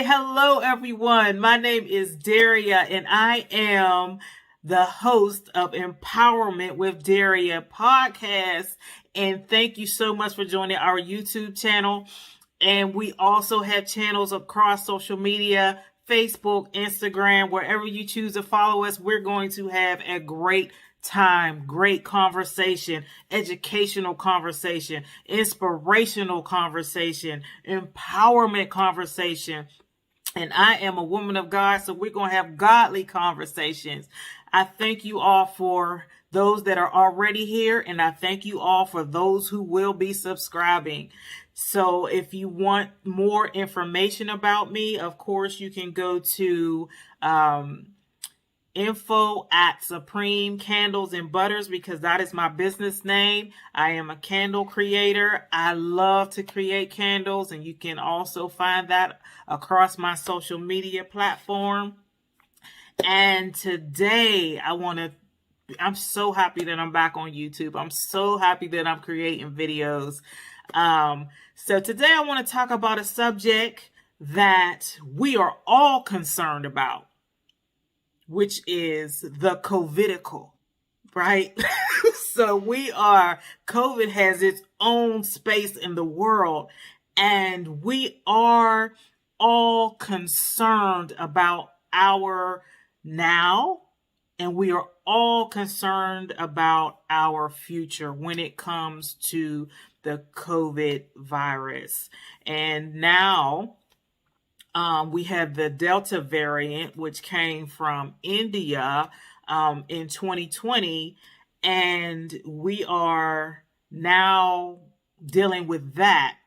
Hello everyone. My name is Daria and I am the host of Empowerment with Daria podcast. And thank you so much for joining our YouTube channel. And we also have channels across social media, Facebook, Instagram, wherever you choose to follow us. We're going to have a great time, great conversation, educational conversation, inspirational conversation, empowerment conversation. And I am a woman of God, so we're going to have godly conversations. I thank you all for those that are already here, and I thank you all for those who will be subscribing. So if you want more information about me, of course, you can go to info at Supreme Candles and Butters, because that is my business name. I am a candle creator. I love to create candles, and you can also find that across my social media platform. And today I'm so happy that I'm back on YouTube. I'm so happy that I'm creating videos. So today I want to talk about a subject that we are all concerned about, which is the COVIDical, right? So COVID has its own space in the world, and we are all concerned about our now, and we are all concerned about our future when it comes to the COVID virus. And now, we have the Delta variant, which came from India in 2020, and we are now dealing with that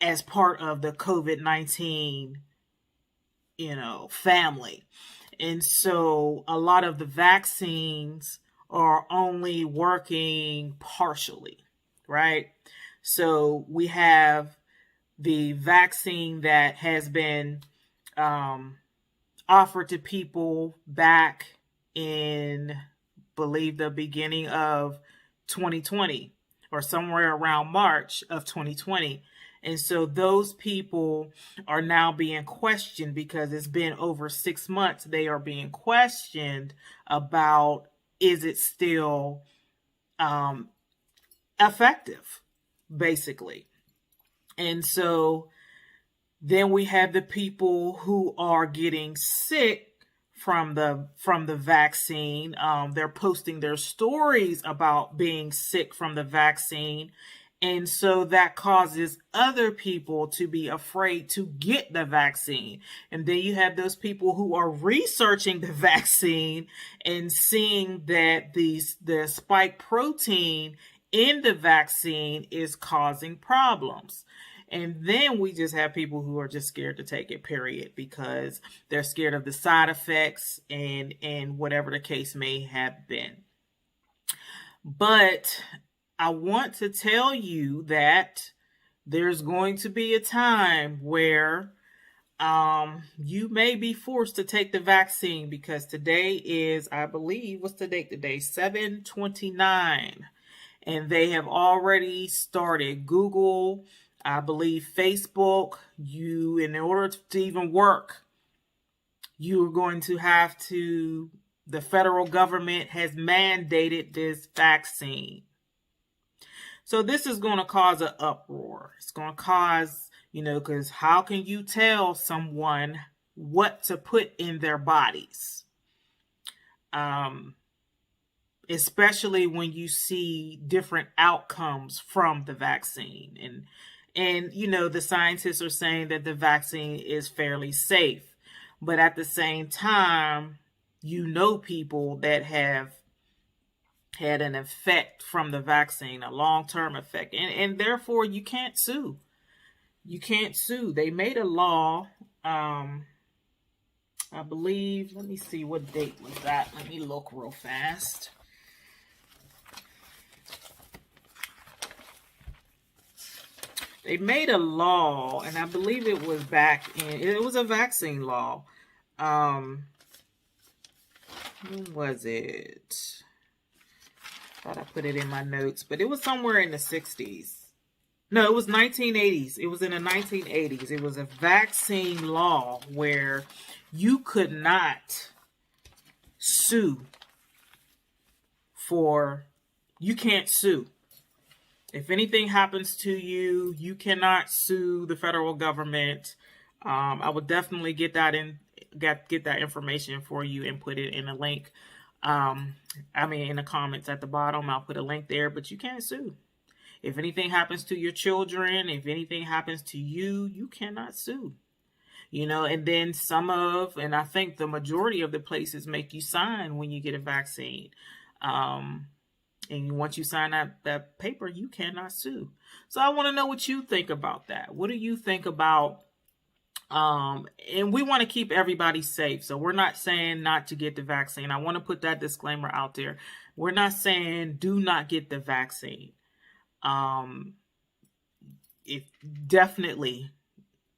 as part of the COVID-19, family. And so a lot of the vaccines are only working partially, right? So we have the vaccine that has been offered to people back in, believe, the beginning of 2020 or somewhere around March of 2020. And so those people are now being questioned because it's been over 6 months. They are being questioned about, is it still effective, basically. And so then we have the people who are getting sick from the vaccine. They're posting their stories about being sick from the vaccine. And so that causes other people to be afraid to get the vaccine. And then you have those people who are researching the vaccine and seeing that the spike protein in the vaccine is causing problems. And then we just have people who are just scared to take it, period, because they're scared of the side effects and whatever the case may have been. But I want to tell you that there's going to be a time where you may be forced to take the vaccine, because today is, I believe, what's the date today? 7/29. And they have already started. Google, I believe Facebook, in order to even work, you are going to have to, the federal government has mandated this vaccine. So this is going to cause an uproar. It's going to cause, because how can you tell someone what to put in their bodies? Especially when you see different outcomes from the vaccine. And the scientists are saying that the vaccine is fairly safe. But at the same time, people that have had an effect from the vaccine, a long-term effect. And therefore, you can't sue. You can't sue. They made a law, I believe, let me see, what date was that? Let me look real fast. They made a law, and I believe it was it was a vaccine law. When was it? Thought I put it in my notes, but it was somewhere in the 60s. No, it was 1980s. It was in the 1980s. It was a vaccine law where you could not sue you can't sue. If anything happens to you, you cannot sue the federal government. I would definitely get that information for you and put it in a link. In the comments at the bottom, I'll put a link there, but you can't sue. If anything happens to your children, if anything happens to you, you cannot sue. And then and I think the majority of the places make you sign when you get a vaccine. And once you sign that paper, you cannot sue. So I want to know what you think about that. What do you think about, and we want to keep everybody safe. So we're not saying not to get the vaccine. I want to put that disclaimer out there. We're not saying do not get the vaccine. If definitely,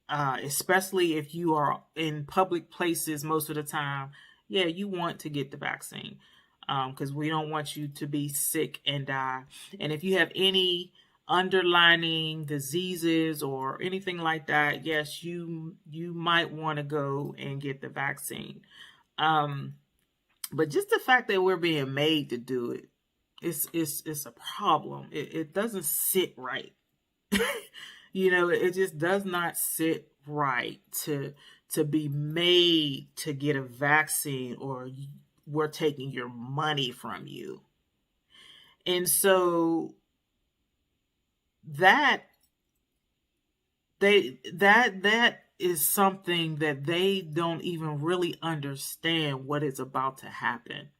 especially if you are in public places most of the time, yeah, you want to get the vaccine. Because we don't want you to be sick and die. And if you have any underlying diseases or anything like that, yes, you might want to go and get the vaccine. But just the fact that we're being made to do it, it's a problem. It doesn't sit right. It just does not sit right to be made to get a vaccine, or we're taking your money from you. And so that is something that they don't even really understand what is about to happen.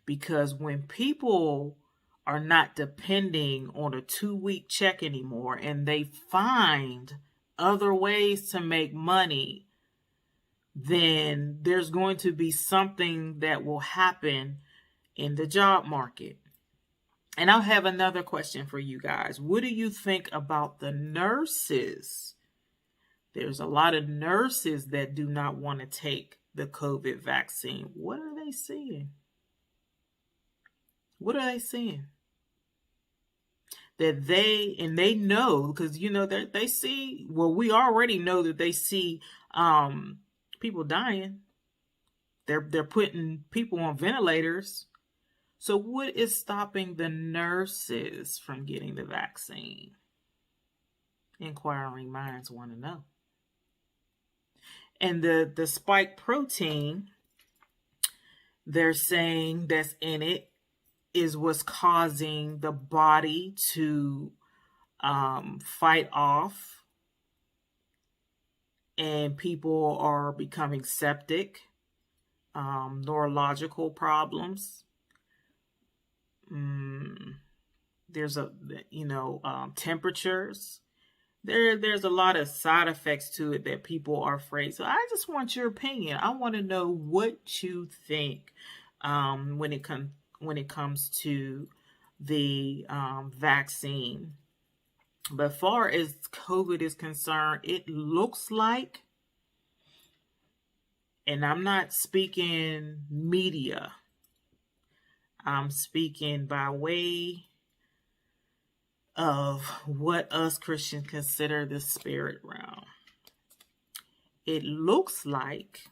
Because when people are not depending on a 2-week check anymore, and they find other ways to make money, then there's going to be something that will happen in the job market. And I'll have another question for you guys. What do you think about the nurses? There's a lot of nurses that do not want to take the COVID vaccine. What are they seeing? What are they seeing? That they know, because they see, well, we already know that they see people dying. They're putting people on ventilators. So what is stopping the nurses from getting the vaccine? Inquiring minds want to know. And the spike protein, they're saying that's in it, is what's causing the body to fight off, and people are becoming septic, neurological problems. There's temperatures. There's a lot of side effects to it that people are afraid. So I just want your opinion. I want to know what you think when it comes to the vaccine. But as far as COVID is concerned, it looks like, and I'm not speaking media, I'm speaking by way of what us Christians consider the spirit realm. It looks like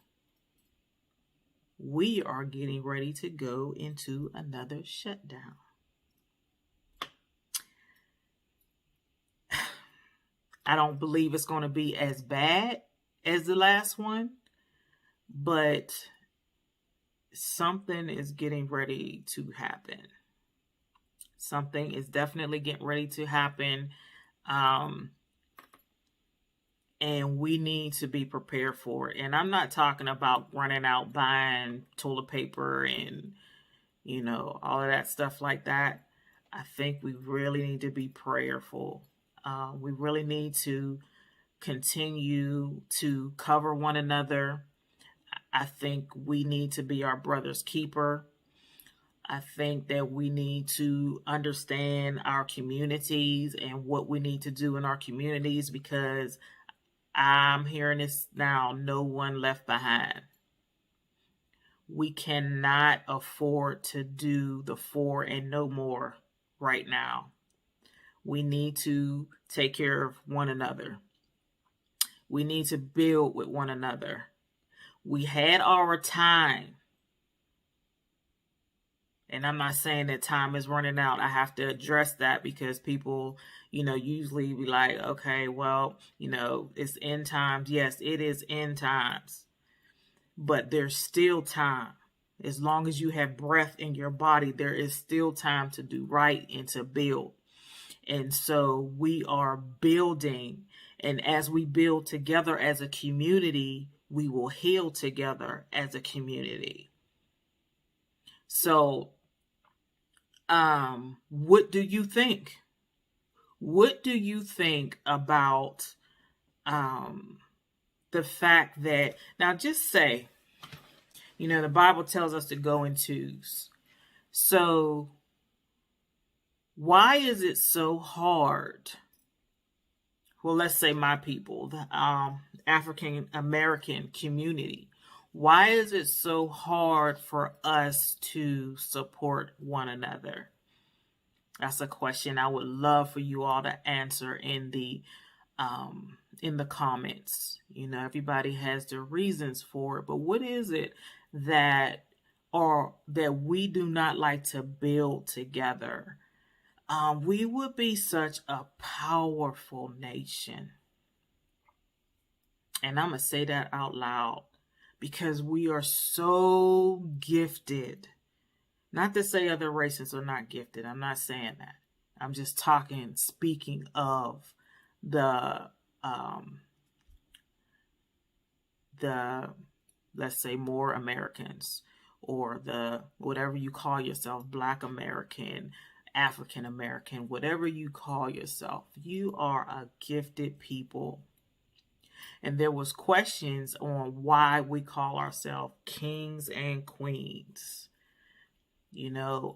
we are getting ready to go into another shutdown. I don't believe it's going to be as bad as the last one, but something is getting ready to happen. Something is definitely getting ready to happen. And we need to be prepared for it. And I'm not talking about running out buying toilet paper and, all of that stuff like that. I think we really need to be prayerful. We really need to continue to cover one another. I think we need to be our brother's keeper. I think that we need to understand our communities and what we need to do in our communities, because I'm hearing this now, no one left behind. We cannot afford to do the 4 and no more right now. We need to take care of one another. We need to build with one another. We had our time. And I'm not saying that time is running out. I have to address that because people, usually be like, okay, well, it's end times. Yes, it is end times. But there's still time. As long as you have breath in your body, there is still time to do right and to build. And so we are building. And as we build together as a community, we will heal together as a community. So, what do you think? What do you think about the fact that, now just say, the Bible tells us to go in twos. So why is it so hard? Well, let's say my people, the African American community. Why is it so hard for us to support one another? That's a question I would love for you all to answer in the comments. Everybody has their reasons for it, but what is it that we do not like to build together? We would be such a powerful nation. And I'm going to say that out loud because we are so gifted. Not to say other races are not gifted. I'm not saying that. I'm just speaking of the let's say more Americans, or the whatever you call yourself, Black American, African American, whatever you call yourself, you are a gifted people. And there was questions on why we call ourselves kings and queens. For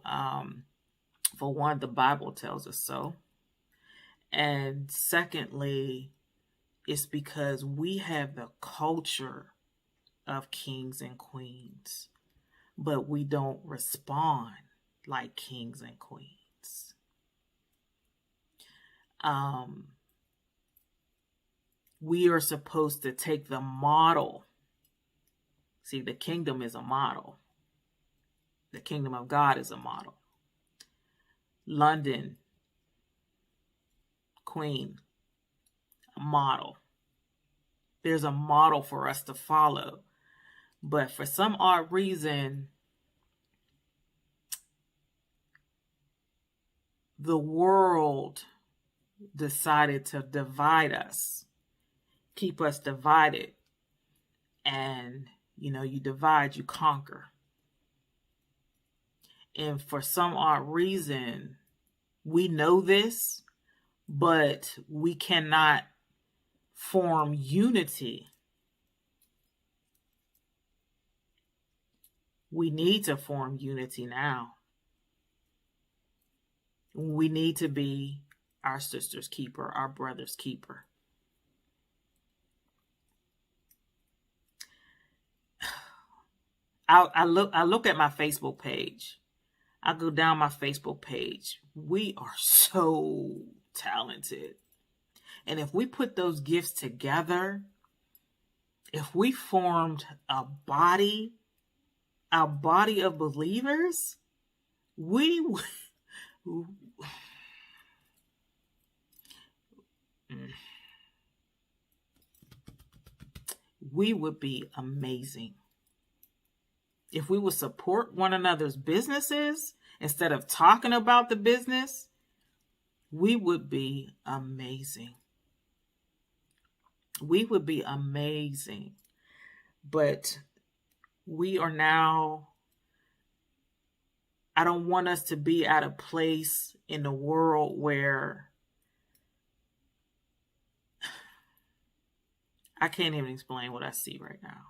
one, the Bible tells us so. And secondly, it's because we have the culture of kings and queens, but we don't respond like kings and queens. We are supposed to take the model. See, the kingdom is a model. The kingdom of God is a model. London, Queen, a model. There's a model for us to follow. But for some odd reason, the world decided to divide us, keep us divided. And, you divide, you conquer. And for some odd reason, we know this, but we cannot form unity. We need to form unity now. We need to be our sister's keeper, our brother's keeper. I look at my Facebook page. I go down my Facebook page. We are so talented. And if we put those gifts together, if we formed a body of believers, we would be amazing. If we would support one another's businesses instead of talking about the business, we would be amazing. We would be amazing. But we are now, I don't want us to be at a place in the world where I can't even explain what I see right now.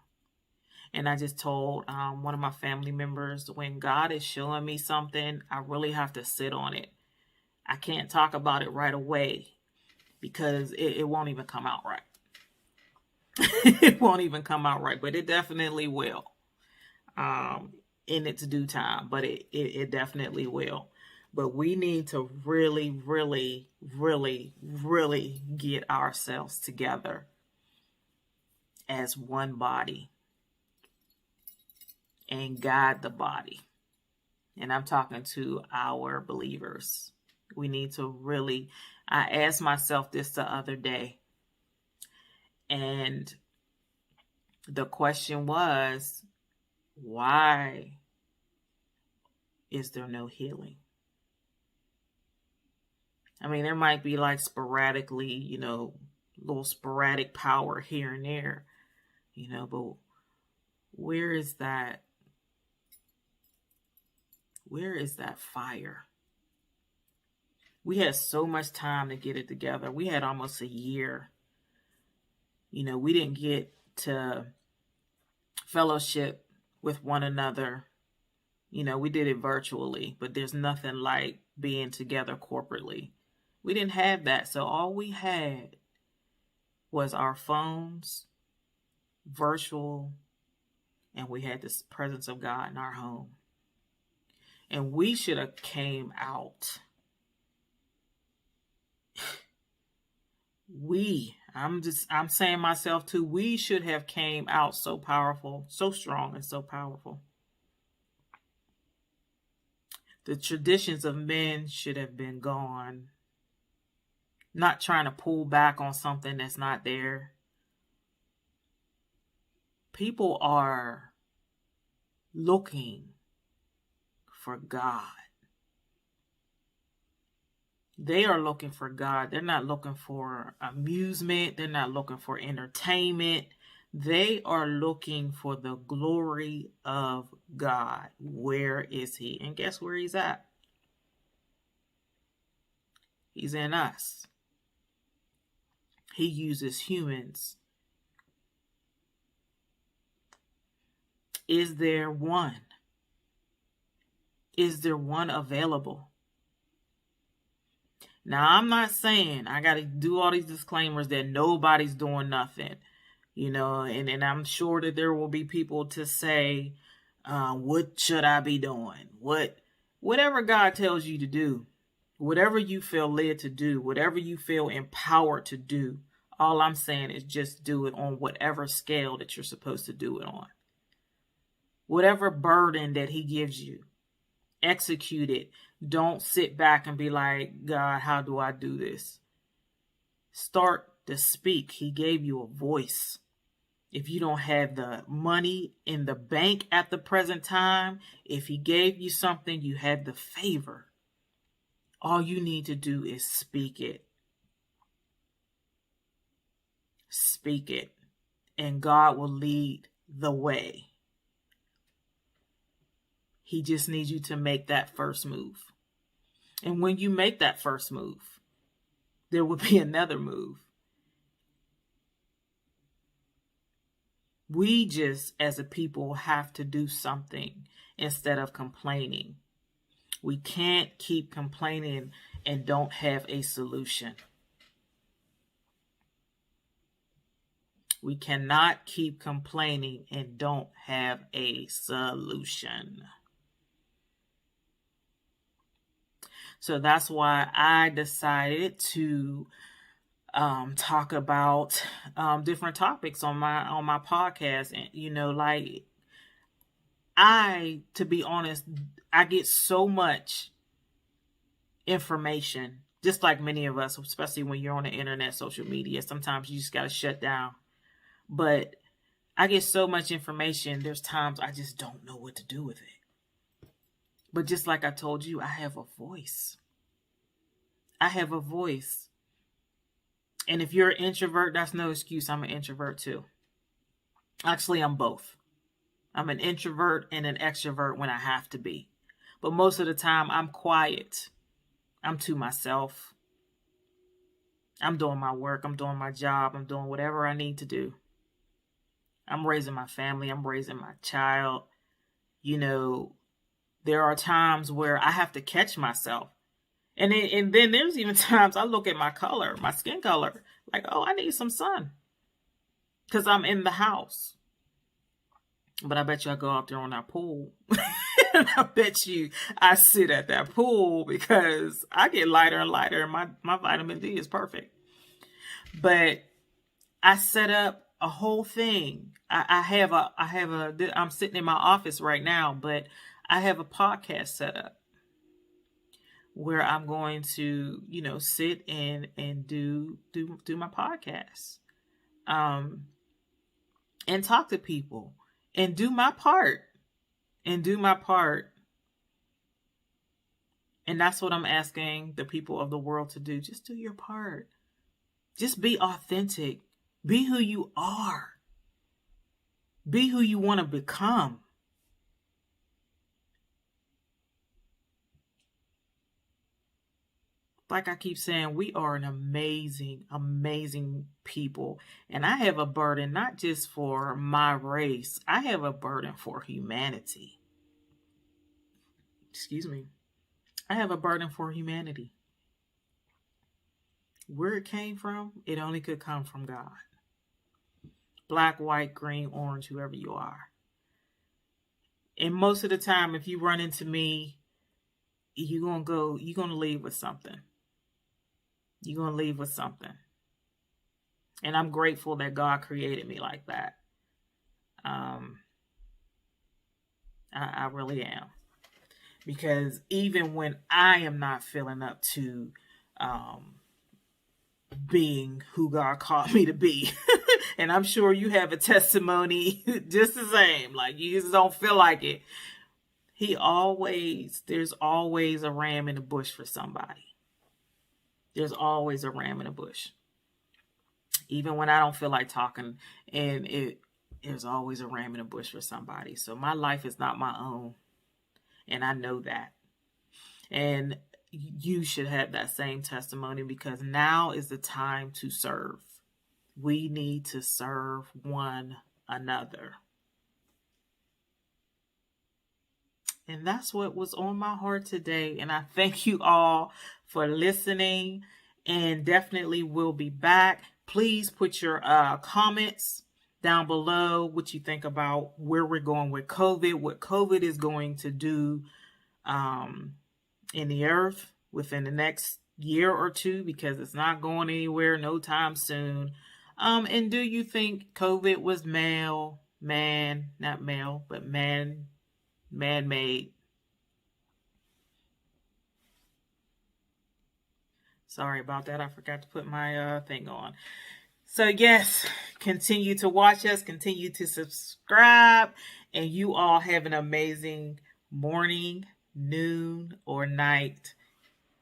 And I just told one of my family members, when God is showing me something, I really have to sit on it. I can't talk about it right away because it won't even come out right. It won't even come out right, but it definitely will in its due time, but it definitely will. But we need to really, really, really, really get ourselves together as one body and guide the body. And I'm talking to our believers. We need to really, I asked myself this the other day, and the question was, why is there no healing? I mean, there might be like sporadically, little sporadic power here and there, but where is that? Where is that fire? We had so much time to get it together. We had almost a year. We didn't get to fellowship with one another. We did it virtually, but there's nothing like being together corporately. We didn't have that. So all we had was our phones, virtual, and we had this presence of God in our home. And we should have came out. I'm saying myself too, we should have came out so powerful, so strong and so powerful. The traditions of men should have been gone. Not trying to pull back on something that's not there. People are looking for God. They are looking for God. They're not looking for amusement. They're not looking for entertainment. They are looking for the glory of God. Where is he? And guess where he's at? He's in us. He uses humans. Is there one? Is there one available? Now, I'm not saying I got to do all these disclaimers that nobody's doing nothing, and I'm sure that there will be people to say, what should I be doing? Whatever God tells you to do, whatever you feel led to do, whatever you feel empowered to do, all I'm saying is just do it on whatever scale that you're supposed to do it on. Whatever burden that he gives you, execute it. Don't sit back and be like, God, how do I do this? Start to speak. He gave you a voice. If you don't have the money in the bank at the present time, if he gave you something, you have the favor. All you need to do is speak it. Speak it. And God will lead the way. He just needs you to make that first move. And when you make that first move, there will be another move. We just, as a people, have to do something instead of complaining. We can't keep complaining and don't have a solution. We cannot keep complaining and don't have a solution. So that's why I decided to talk about different topics on my podcast. And to be honest, I get so much information, just like many of us, especially when you're on the internet, social media. Sometimes you just got to shut down. But I get so much information. There's times I just don't know what to do with it. But just like I told you, I have a voice. I have a voice. And if you're an introvert, that's no excuse. I'm an introvert too. Actually, I'm both. I'm an introvert and an extrovert when I have to be. But most of the time, I'm quiet. I'm to myself. I'm doing my work. I'm doing my job. I'm doing whatever I need to do. I'm raising my family. I'm raising my child. There are times where I have to catch myself. And then there's even times I look at my color, my skin color, like, oh, I need some sun. Because I'm in the house. But I bet you I go out there on our pool. I bet you I sit at that pool because I get lighter and lighter, and my vitamin D is perfect. But I set up a whole thing. I'm sitting in my office right now, but I have a podcast set up where I'm going to, sit and do my podcast, and talk to people and do my part and do my part. And that's what I'm asking the people of the world to do. Just do your part. Just be authentic. Be who you are. Be who you want to become. Like I keep saying, we are an amazing, amazing people. And I have a burden not just for my race. I have a burden for humanity. Excuse me. I have a burden for humanity. Where it came from, it only could come from God. Black, white, green, orange, whoever you are. And most of the time, if you run into me, you're going to leave with something. You're going to leave with something. And I'm grateful that God created me like that. I really am. Because even when I am not feeling up to being who God called me to be, and I'm sure you have a testimony just the same, like you just don't feel like it. There's always a ram in the bush for somebody. There's always a ram in the bush. Even when I don't feel like talking, there's always a ram in the bush for somebody. So my life is not my own. And I know that. And you should have that same testimony, because now is the time to serve. We need to serve one another. And that's what was on my heart today. And I thank you all for listening, and definitely will be back. Please put your comments down below, what you think about where we're going with COVID, what COVID is going to do in the earth within the next year or two, because it's not going anywhere no time soon. And do you think COVID was man-made? Sorry about that. I forgot to put my thing on. So yes, continue to watch us, continue to subscribe, and you all have an amazing morning, noon, or night.